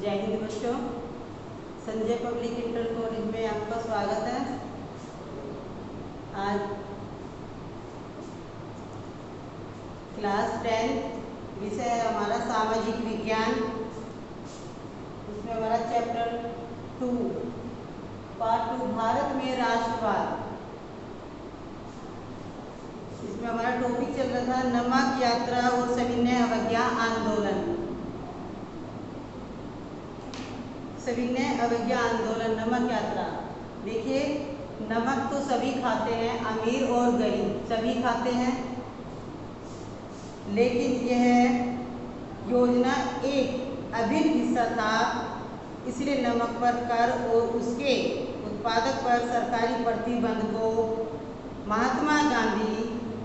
जय हिंद बच्चों। Sanjay public inter college में आपका स्वागत है। आज क्लास 10 विषय है हमारा सामाजिक विज्ञान। इसमें हमारा चैप्टर 2 पार्ट 2 भारत में राष्ट्रवाद। इसमें हमारा टॉपिक चल रहा था नमक यात्रा और सविनय अवज्ञा आंदोलन। सविनय अवज्ञा आंदोलन, नमक यात्रा। देखिए, नमक तो सभी खाते हैं, अमीर और गरीब सभी खाते हैं, लेकिन यह योजना एक अभिन्न हिस्सा था। इसलिए नमक पर कर और उसके उत्पादक पर सरकारी प्रतिबंध को महात्मा गांधी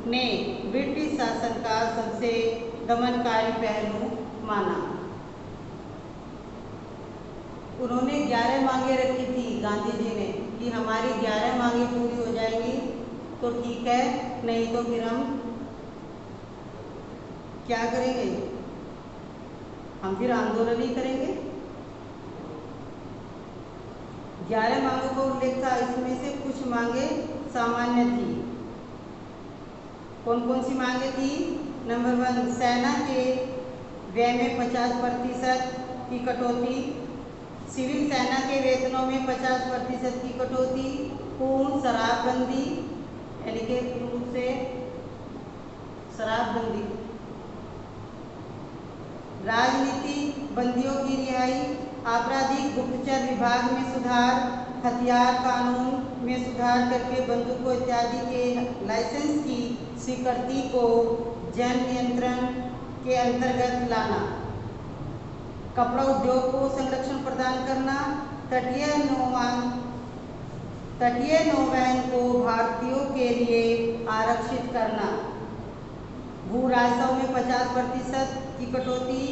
ने ब्रिटिश शासन का सबसे दमनकारी पहलू माना। उन्होंने 11 मांगे रखी थी गांधी जी ने कि हमारी 11 मांगे पूरी हो जाएंगी तो ठीक है, नहीं तो फिर हम क्या करेंगे, हम फिर आंदोलन ही करेंगे। 11 मांगों का उल्लेख था। इसमें से कुछ मांगे सामान्य थी। कौन कौन सी मांगे थी? नंबर 1, सेना के व्यय में 50% की कटौती, सिविल सेना के वेतनों में 50% की कटौती, पूर्ण शराबबंदी यानी कि पूर्ण रूप से शराबबंदी, राजनीतिक बंदियों की रिहाई, आपराधिक गुप्तचर विभाग में सुधार, हथियार कानून में सुधार करके बंदूकों इत्यादि के लाइसेंस की स्वीकृति को जन नियंत्रण के अंतर्गत लाना, कपड़ा उद्योग को संरक्षण प्रदान करना, तटीय नौवहन को भारतीयों के लिए आरक्षित करना, भू राजस्व में 50% की कटौती,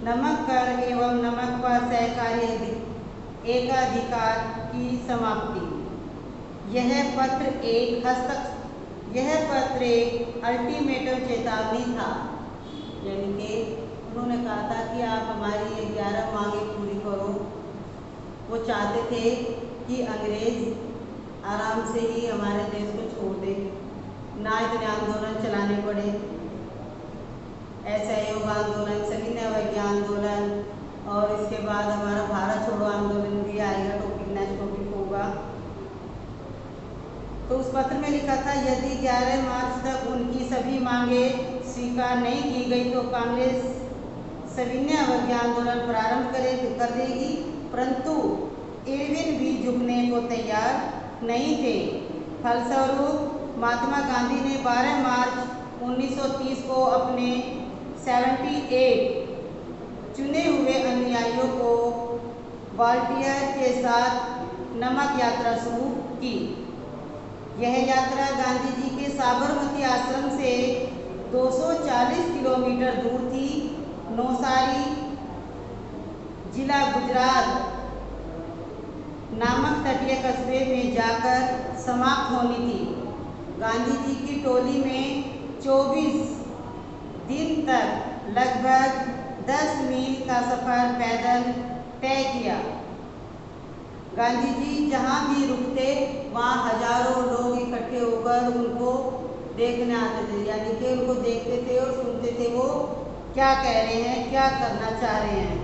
नमक कर एवं नमक पर सहकारी एकाधिकार की समाप्ति। यह पत्र एक अल्टीमेटम चेतावनी था। यानी कि उन्होंने कहा था कि आप हमारी ये 11 मांगे पूरी करो। वो चाहते थे कि अंग्रेज आराम से ही हमारे देश को छोड़ दे, ना इतने आंदोलन चलाने पड़े। असहयोग आंदोलन, सविनय अवज्ञा आंदोलन और इसके बाद हमारा भारत छोड़ो आंदोलन भी आएगा, नेक्स्ट टॉपिक होगा। तो उस पत्र में लिखा था यदि 11 मार्च तक उनकी सभी मांगे स्वीकार नहीं की गई तो कांग्रेस सविनय अवज्ञा आंदोलन प्रारंभ कर देगी। परंतु इरविन भी झुकने को तैयार नहीं थे। फलस्वरूप महात्मा गांधी ने 12 मार्च 1930 को अपने 78 चुने हुए अनुयायियों को वॉलंटियर के साथ नमक यात्रा शुरू की। यह यात्रा गांधी जी के साबरमती आश्रम से 240 किलोमीटर दूर थी। नौसारी जिला गुजरात नामक तटीय कस्बे में जाकर समाप्त होनी थी। गांधी जी की टोली में 24 दिन तक लगभग 10 मील का सफर पैदल तय किया। गांधी जी जहाँ भी रुकते वहाँ हजारों लोग इकट्ठे होकर उनको देखने आते थे, यानी कि उनको देखते थे और सुनते थे वो क्या कह रहे हैं, क्या करना चाह रहे हैं।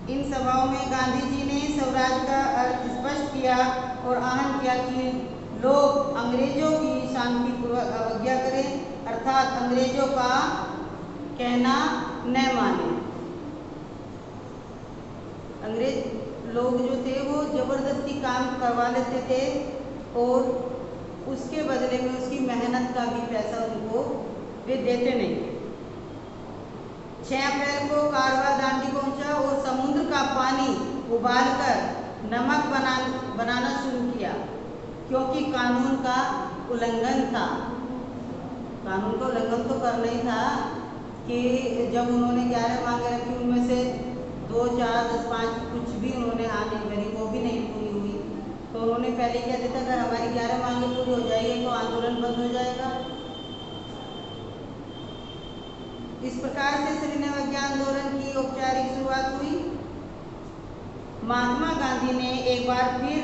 इन सभाओं में गांधी जी ने स्वराज का अर्थ स्पष्ट किया और आह्वान किया कि लोग अंग्रेजों की शांतिपूर्वक अवज्ञा करें, अर्थात अंग्रेजों का कहना न माने। अंग्रेज लोग जो थे वो जबरदस्ती काम करवा लेते थे और उसके बदले में उसकी मेहनत का भी पैसा उनको वे देते नहीं थे। 6 अप्रैल को कारवां दांडी पहुंचा और समुद्र का पानी उबालकर नमक बनाना शुरू किया, क्योंकि कानून का उल्लंघन था। कानून का उल्लंघन तो करना ही था कि जब उन्होंने 11 मांगे रखी उनमें से 2, 4, 10, 5 कुछ भी उन्होंने हाँ नहीं करी, वो भी नहीं पूरी हुई, तो उन्होंने पहले क्या दिया था, अगर हमारी 11 मांगे पूरी हो जाएगी तो आंदोलन बंद हो जाएगा। इस प्रकार से सविनय अवज्ञा आंदोलन की औपचारिक शुरुआत हुई। महात्मा गांधी ने एक बार फिर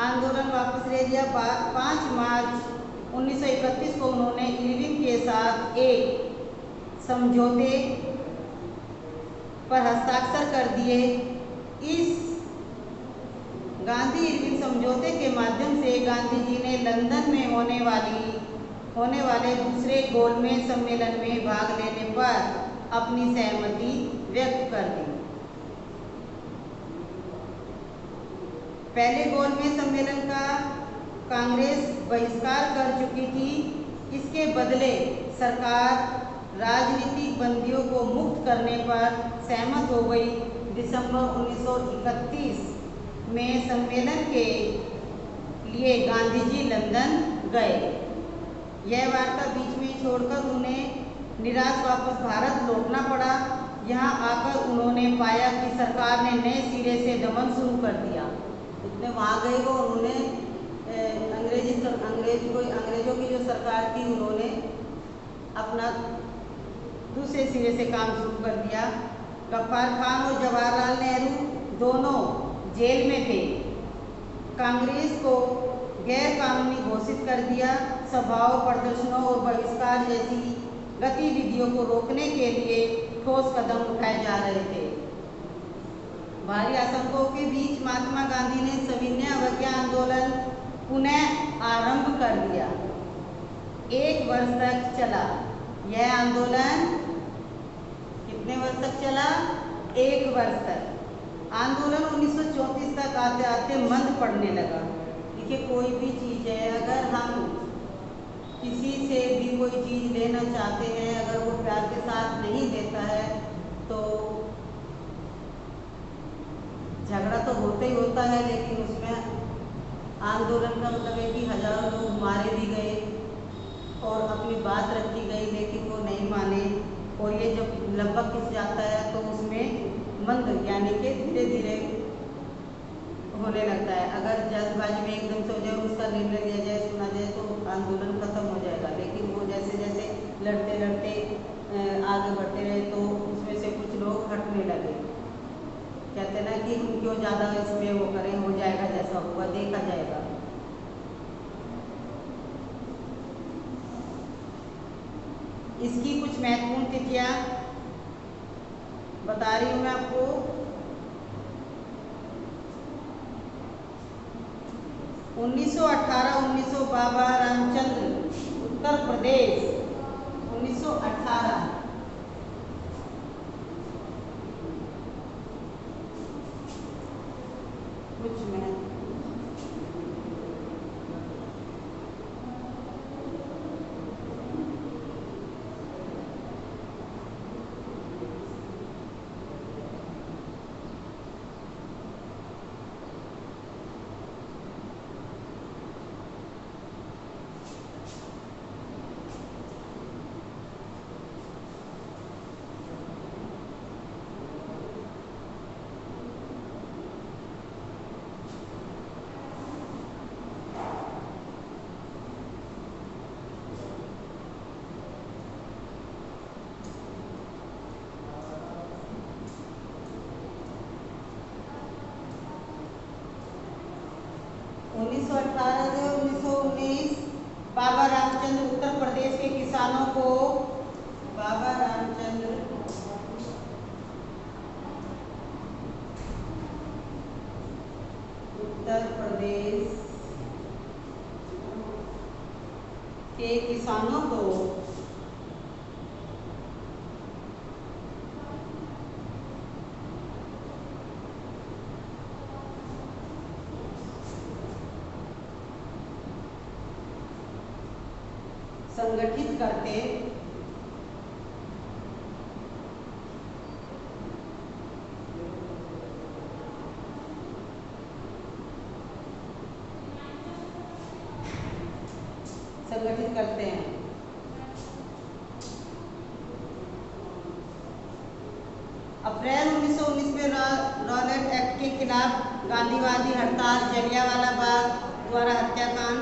आंदोलन वापस ले लिया। 5 मार्च 1931 को उन्होंने इरविन के साथ एक समझौते पर हस्ताक्षर कर दिए। इस गांधी इरविन समझौते के माध्यम से गांधी जी ने लंदन में होने वाले दूसरे गोलमेज सम्मेलन में भाग लेने पर अपनी सहमति व्यक्त कर दी। पहले गोलमेज सम्मेलन का कांग्रेस बहिष्कार कर चुकी थी। इसके बदले सरकार राजनीतिक बंदियों को मुक्त करने पर सहमत हो गई। दिसंबर 1931 में सम्मेलन के लिए गांधी जी लंदन गए। यह वार्ता बीच में छोड़कर उन्हें निराश वापस भारत लौटना पड़ा। यहाँ आकर उन्होंने पाया कि सरकार ने नए सिरे से दमन शुरू कर दिया। इतने वहाँ गए वो उन्होंने अंग्रेजों की जो सरकार थी उन्होंने अपना दूसरे सिरे से काम शुरू कर दिया। गफ्फार खान और जवाहरलाल नेहरू दोनों जेल में थे। कांग्रेस को गैर कानूनी घोषित कर दिया। सभाओं, प्रदर्शनों और बहिष्कार जैसी गतिविधियों को रोकने के लिए ठोस कदम उठाए जा रहे थे। भारी आशंकाओं के बीच महात्मा गांधी ने सविनय अवज्ञा आंदोलन पुनः आरंभ कर दिया। 1 वर्ष तक चला यह आंदोलन। कितने वर्ष तक चला? 1 वर्ष तक। आंदोलन 1934 तक आते आते मंद पड़ने लगा। देखिए, कोई भी चीज़ है, अगर हम किसी से भी कोई चीज़ लेना चाहते हैं, अगर वो प्यार के साथ नहीं देता है तो झगड़ा तो होता ही होता है। लेकिन उसमें आंदोलन का मतलब है कि हजारों लोग मारे भी गए और अपनी बात रखी गई, लेकिन वो नहीं माने। और ये जब लगभग खिंच जाता है तो उसमें मंद यानी कि धीरे धीरे होने लगता है। अगर जल्दबाजी में एकदम से हो जाए, उसका निर्णय लिया जाए, सुना जाए तो आंदोलन खत्म हो जाएगा। लेकिन वो जैसे जैसे लड़ते लड़ते आगे बढ़ते रहे तो उसमें से कुछ लोग हटने लगे। कहते हैं ना कि हम क्यों ज़्यादा इसमें वो करें, हो जाएगा, जैसा होगा देखा जाएगा। इसकी कुछ महत्वपूर्ण तिथियाँ बता रही हूँ मैं आपको। 1918 बाबा रामचंद्र, उत्तर प्रदेश। 1918 कुछ में से 1919 बाबा रामचंद्र उत्तर प्रदेश के किसानों को बाबा रामचंद्र उत्तर प्रदेश के किसानों को संगठित करते हैं। अप्रैल 1919 में रॉलेट एक्ट के खिलाफ गांधीवादी हड़ताल, जलियांवाला बाग द्वारा हत्याकांड।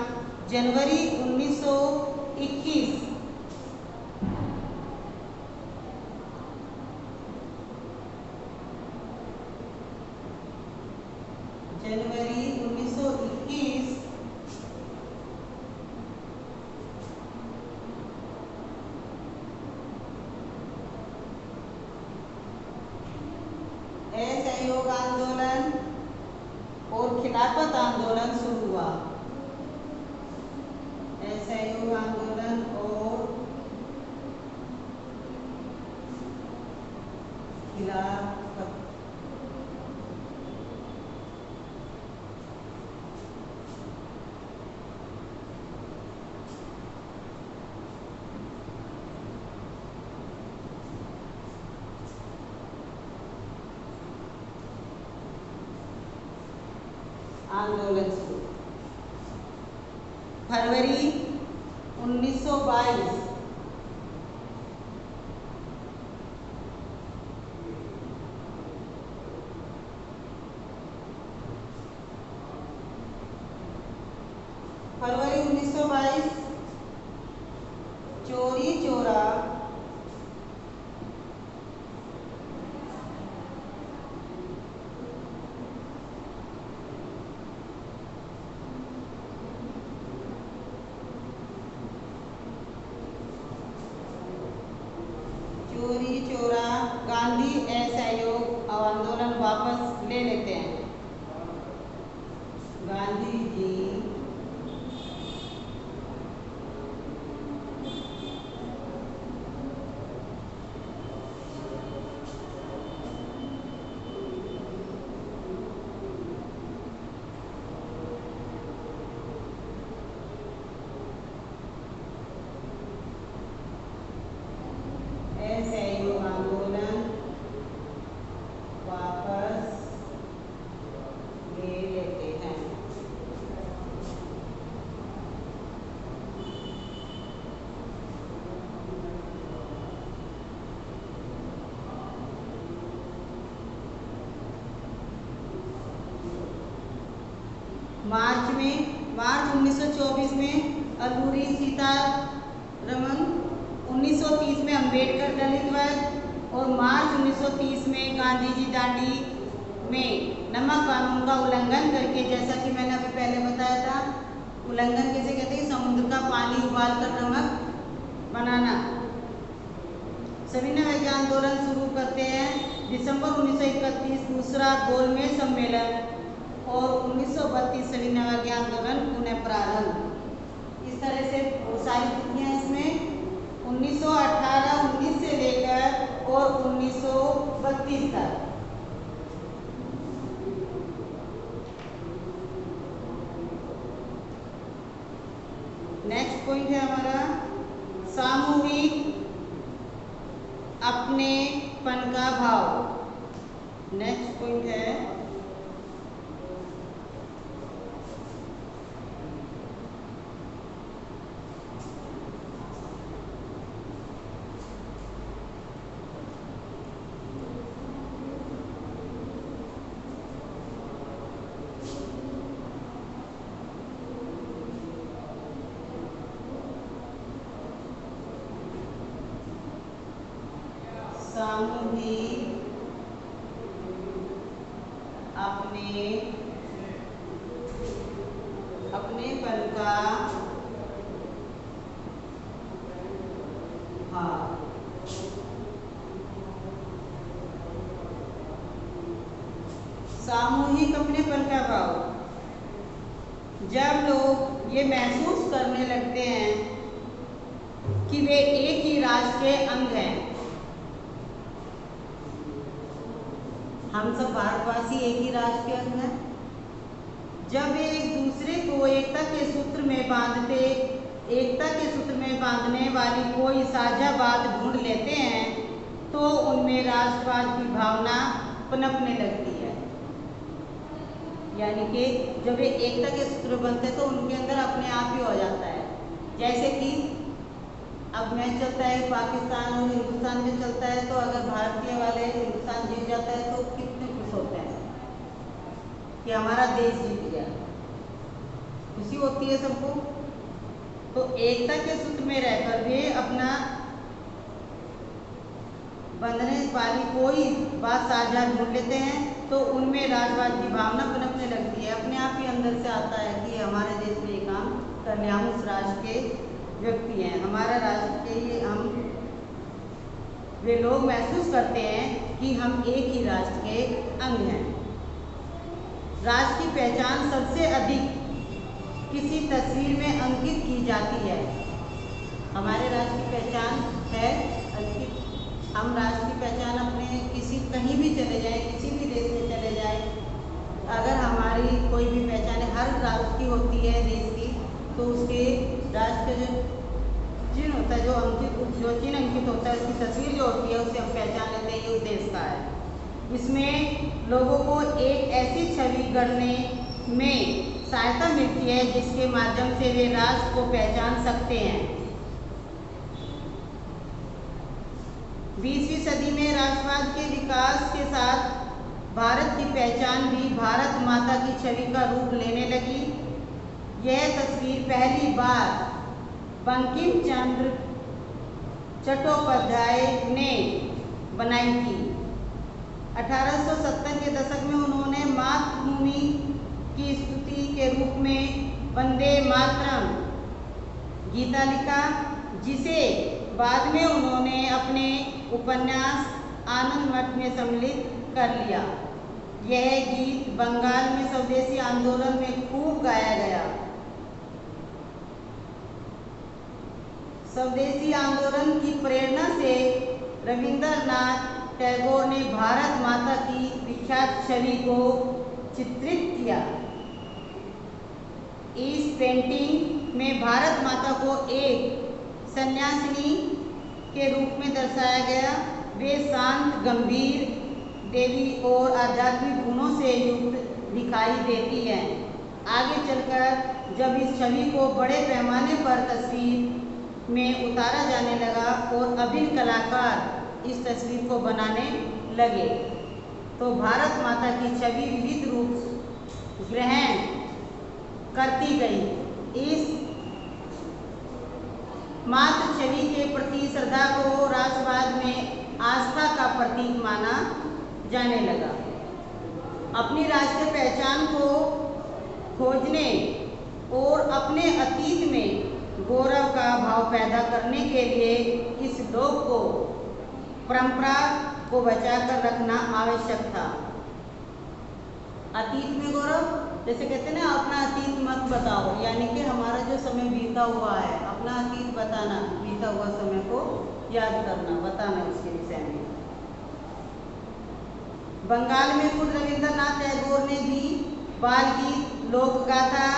जनवरी 1921 1921 जनवरी 1921 असहयोग आंदोलन और खिलाफत आंदोलन शुरू हुआ। असहयोग आंदोलन और खिलाफत आंदोलन शुरू। फरवरी 1922 फरवरी 1922 चोरी चोरा गांधी असहयोग आंदोलन वापस ले लेते हैं। गांधी जी असहयोग आंदोलन वापस ले लेते हैं। मार्च 1924 में अल्लूरी सीतारमन, 1930 में अंबेडकर दलित और मार्च 1930 में गांधी जी दांडी में नमक कानून का उल्लंघन करके, जैसा कि मैंने अभी पहले बताया था, उल्लंघन कैसे कहते हैं, समुद्र का पानी उबाल कर नमक बनाना। सविनय अवज्ञा आंदोलन शुरू करते हैं। दिसंबर 1931 दूसरा गोलमेज सम्मेलन और 1932 सविनय अवज्ञा आंदोलन पुनः प्रारंभ। इस तरह से सारी तिथियां इसमें 1918 19 से लेकर और 1932 तक। नेक्स्ट पॉइंट है हमारा सामूहिक अपनेपन का भाव। नेक्स्ट पॉइंट है सामूहिक अपनेपन का भाव। सामूहिक अपनेपन का भाव जब लोग ये महसूस करने लगते हैं कि वे एक ही राष्ट्र के अंग हैं। हम सब भारतवासी एक ही राष्ट्र के अंग हैं। जब वे एक दूसरे को एकता के सूत्र में बांधने वाली कोई साझा बात ढूंढ लेते हैं तो उनमें राष्ट्रवाद की भावना पनपने लगती है। यानी कि जब वे एकता के सूत्र बनते हैं तो उनके अंदर अपने आप ही हो जाता है। जैसे कि अब मैच चलता है पाकिस्तान और हिंदुस्तान में चलता है, तो अगर भारतीय वाले हिंदुस्तान जीत जाता है तो कितने खुश होते हैं कि हमारा देश जीत गया, खुशी होती है सबको। तो एकता के सूत्र में रहकर वे अपना बंधने वाली कोई बात साझा ढूंढ लेते हैं तो उनमें राष्ट्रवाद की भावना पनपने लगती है। अपने आप ही अंदर से आता है कि हमारे देश में ये काम करने, हम उस राष्ट्र के व्यक्ति हैं, हमारा राष्ट्र के लिए हम वे लोग महसूस करते हैं कि हम एक ही राष्ट्र के अंग हैं। राष्ट्र की पहचान सबसे अधिक किसी तस्वीर में अंकित की जाती है। हमारे राष्ट्र की पहचान है अंकित। हम राष्ट्र की पहचान अपने कहीं भी चले जाएं, किसी भी देश में चले जाएं, अगर हमारी कोई भी पहचान हर राष्ट्र की होती है देश की, तो उसके राष्ट्र का जो चिन्ह होता है, जो चिन्ह अंकित होता है, उसकी तस्वीर जो होती है, उसे हम पहचान लेते हैं ये उस देश का है। इसमें लोगों को एक ऐसी छवि गढ़ने में सहायता मिलती है जिसके माध्यम से वे राष्ट्र को पहचान सकते हैं। 20वीं सदी में राष्ट्रवाद के विकास के साथ भारत की पहचान भी भारत माता की छवि का रूप लेने लगी। यह तस्वीर पहली बार बंकिम चंद्र चट्टोपाध्याय ने बनाई थी। 1870 के दशक में उन्होंने मातृभूमि की स्तुति के रूप में वंदे मातरम गीता लिखा, जिसे बाद में उन्होंने अपने उपन्यास आनंद मठ में सम्मिलित कर लिया। यह गीत बंगाल में स्वदेशी आंदोलन में खूब गाया गया। स्वदेशी आंदोलन की प्रेरणा से रविंद्रनाथ टैगोर ने भारत माता की विख्यात छवि को चित्रित किया। इस पेंटिंग में भारत माता को एक सन्यासिनी के रूप में दर्शाया गया। वे शांत, गंभीर देवी और आध्यात्मिक गुणों से युक्त दिखाई देती हैं। आगे चलकर जब इस छवि को बड़े पैमाने पर तस्वीर में उतारा जाने लगा और अभिनव कलाकार इस तस्वीर को बनाने लगे, तो भारत माता की छवि विविध रूप ग्रहण करती गई। इस मातृ छवि के प्रति श्रद्धा को राष्ट्रवाद में आस्था का प्रतीक माना जाने लगा। अपनी राष्ट्रीय पहचान को खोजने और अपने अतीत में गौरव का भाव पैदा करने के लिए इस लोक को परंपरा को बचाकर रखना आवश्यक था। अतीत में गौरव, जैसे कहते हैं ना, अपना अतीत मत बताओ, यानी कि हमारा जो समय बीता हुआ है, अपना अतीत बताना, बीता हुआ समय को याद करना, बताना उसके विषय में। बंगाल में खुद रविंद्रनाथ टैगोर ने भी बाल गीत, लोक गाथा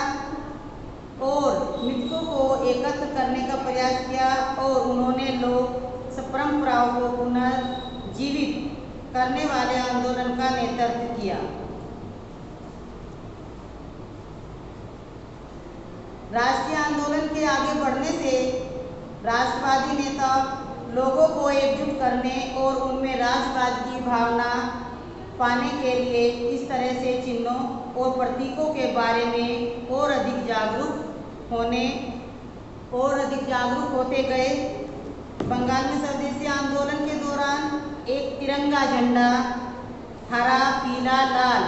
और नृत्यों को एकत्र करने का प्रयास किया और उन्होंने लोक परंपराओं को पुनर्जीवित करने वाले आंदोलन का नेतृत्व किया। राष्ट्रीय आंदोलन के आगे बढ़ने से राष्ट्रवादी नेता लोगों को एकजुट करने और उनमें राष्ट्रवाद की भावना पाने के लिए इस तरह से चिन्हों और प्रतीकों के बारे में और अधिक जागरूक होते गए। बंगाल में स्वदेशी आंदोलन के दौरान एक तिरंगा झंडा हरा, पीला, लाल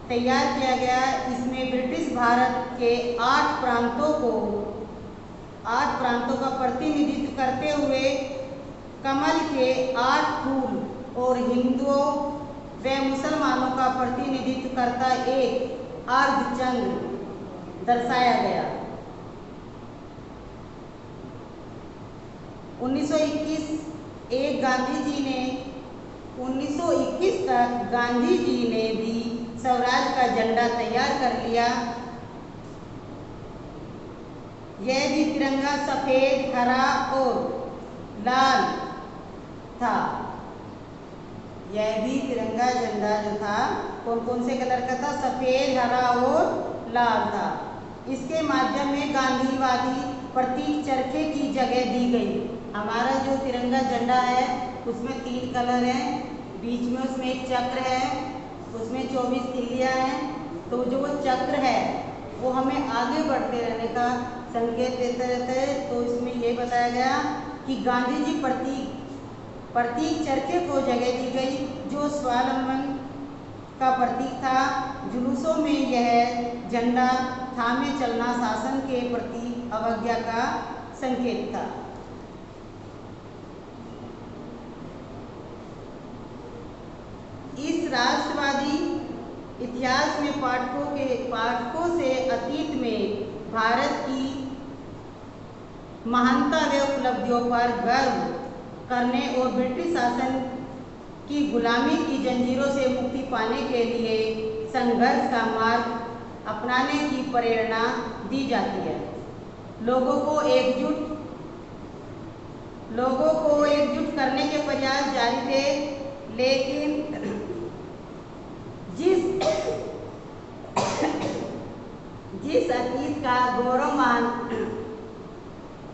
तैयार किया गया। इसमें ब्रिटिश भारत के 8 प्रांतों का प्रतिनिधित्व करते हुए कमल के 8 फूल और हिंदुओं व मुसलमानों का प्रतिनिधित्व करता एक अर्धचंद्र दर्शाया गया। 1921 तक गांधी जी ने भी स्वराज का झंडा तैयार कर लिया। यह भी तिरंगा सफेद, हरा और लाल था। यह भी तिरंगा झंडा जो था कौन कौन से कलर का था? सफेद, हरा और लाल था। इसके माध्यम में गांधीवादी प्रतीक चरखे की जगह दी गई। हमारा जो तिरंगा झंडा है उसमें 3 कलर हैं, बीच में उसमें एक चक्र है, उसमें 24 तिल्लियाँ हैं। तो जो वो चक्र है वो हमें आगे बढ़ते रहने का संकेत देते रहते हैं। तो इसमें ये बताया गया कि गांधी जी प्रतीक प्रतीक चरखे को जगह दी गई जो स्वावलंबन का प्रतीक था। जुलूसों में यह झंडा थामे चलना शासन के प्रति अवज्ञा का संकेत था। इस राष्ट्रवादी इतिहास में पाठकों से अतीत में भारत की महानता व उपलब्धियों पर गर्व करने और ब्रिटिश शासन की गुलामी की जंजीरों से मुक्ति पाने के लिए संघर्ष का मार्ग अपनाने की प्रेरणा दी जाती है। लोगों को एकजुट करने के प्रयास जारी थे, लेकिन जिस अतीत का गौरवमान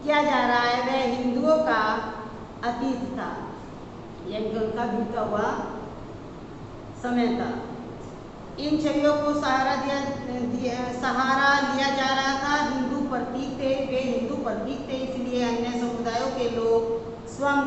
किया जा रहा है वह हिंदुओं का अतीत था, यानी उनका बीता हुआ समय था। इन छवियों को सहारा लिया जा रहा था। हिंदू प्रतीक थे, वे हिंदू प्रतीक थे, इसलिए अन्य समुदायों के लोग स्वयं